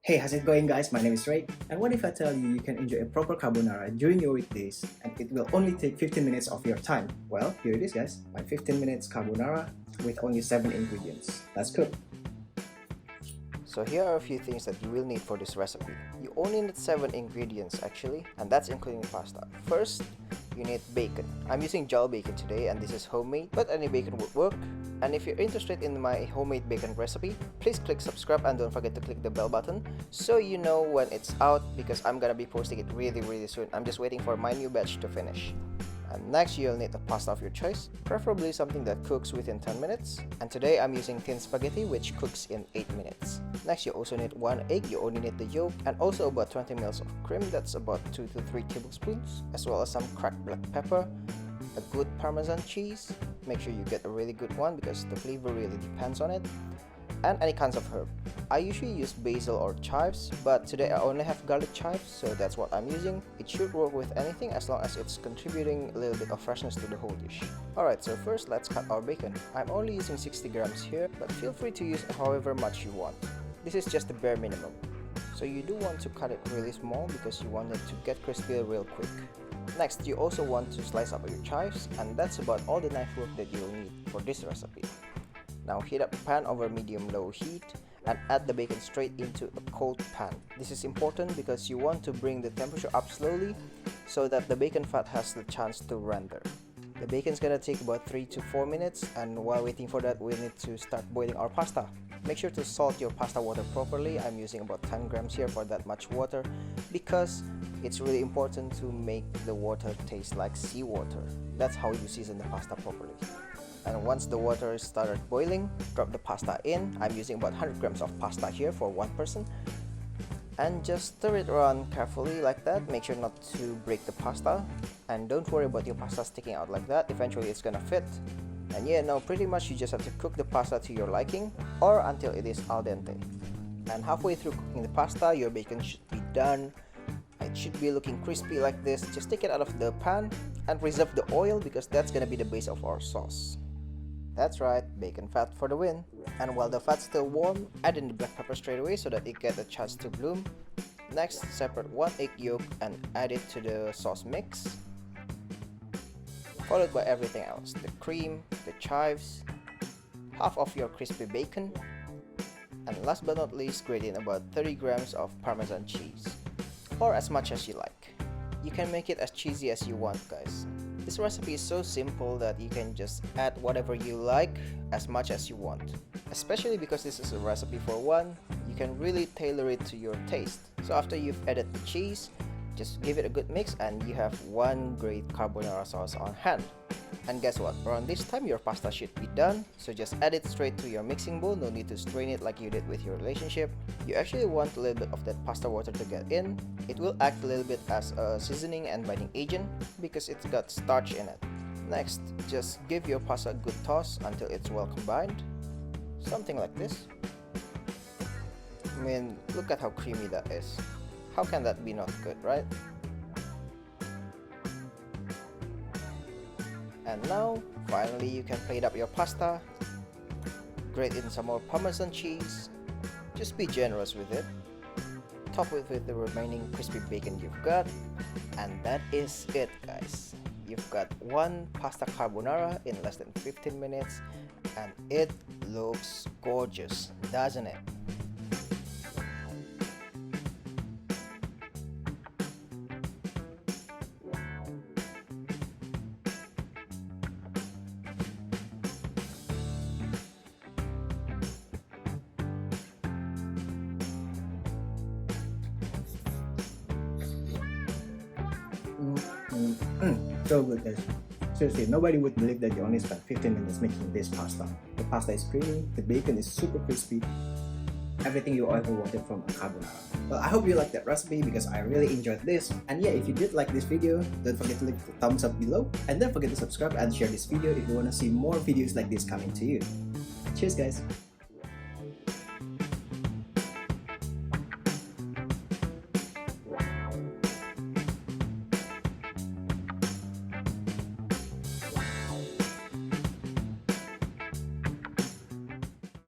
Hey, how's it going guys? My name is Ray, and what if I tell you you can enjoy a proper carbonara during your weekdays and it will only take 15 minutes of your time? Well, here it is guys, my 15 minutes carbonara with only 7 ingredients. Let's cook! So here are a few things that you will need for this recipe. You only need 7 ingredients actually, and that's including pasta. First, you need bacon. I'm using gel bacon today and this is homemade, but any bacon would work. And if you're interested in my homemade bacon recipe, please click subscribe and don't forget to click the bell button so you know when it's out, because I'm gonna be posting it really soon. I'm just waiting for my new batch to finish. And next, you'll need a pasta of your choice, preferably something that cooks within 10 minutes. And today I'm using thin spaghetti, which cooks in 8 minutes. Next, you also need 1 egg, you only need the yolk, and also about 20 ml of cream, that's about 2 to 3 tablespoons, as well as some cracked black pepper, a good Parmesan cheese. Make sure you get a really good one because the flavor really depends on it, and any kinds of herb. I usually use basil or chives, but today I only have garlic chives, so that's what I'm using. It should work with anything as long as it's contributing a little bit of freshness to the whole dish. Alright, so first let's cut our bacon. I'm only using 60 grams here, but feel free to use however much you want. This is just the bare minimum. So you do want to cut it really small because you want it to get crispy real quick. Next, you also want to slice up your chives, and that's about all the knife work that you'll need for this recipe. Now heat up a pan over medium-low heat and add the bacon straight into a cold pan. This is important because you want to bring the temperature up slowly so that the bacon fat has the chance to render. The bacon's gonna take about 3 to 4 minutes, and while waiting for that, we need to start boiling our pasta. Make sure to salt your pasta water properly. I'm using about 10 grams here for that much water because it's really important to make the water taste like seawater. That's how you season the pasta properly. And once the water started boiling, drop the pasta in. I'm using about 100 grams of pasta here for one person. And just stir it around carefully like that. Make sure not to break the pasta. And don't worry about your pasta sticking out like that. Eventually it's gonna fit. And yeah, now pretty much you just have to cook the pasta to your liking or until it is al dente. And halfway through cooking the pasta, your bacon should be done. It should be looking crispy like this. Just take it out of the pan and reserve the oil because that's gonna be the base of our sauce. That's right, bacon fat for the win. And while the fat's still warm, add in the black pepper straight away so that it gets a chance to bloom. Next, separate 1 egg yolk and add it to the sauce mix, followed by everything else: the cream, the chives, half of your crispy bacon, and last but not least, grate in about 30 grams of Parmesan cheese, or as much as you like. You can make it as cheesy as you want, guys. This recipe is so simple that you can just add whatever you like as much as you want. Especially because this is a recipe for one, you can really tailor it to your taste. So after you've added the cheese, just give it a good mix and you have one great carbonara sauce on hand. And guess what? Around this time your pasta should be done, so just add it straight to your mixing bowl. No need to strain it like you did with your relationship. You actually want a little bit of that pasta water to get in. It will act a little bit as a seasoning and binding agent because it's got starch in it. Next, just give your pasta a good toss until it's well combined. Something like this. I mean, look at how creamy that is. How can that be not good, right? And now, finally you can plate up your pasta. Grate in some more Parmesan cheese. Just be generous with it. Top it with the remaining crispy bacon you've got. And that is it, guys. You've got one pasta carbonara in less than 15 minutes. And it looks gorgeous, doesn't it? So good guys. Seriously, nobody would believe that you only spent 15 minutes making this pasta. The pasta is creamy, the bacon is super crispy. Everything you ever wanted from a carbonara. Well, I hope you liked that recipe because I really enjoyed this. And yeah, if you did like this video, don't forget to leave a thumbs up below. And don't forget to subscribe and share this video if you want to see more videos like this coming to you. Cheers guys!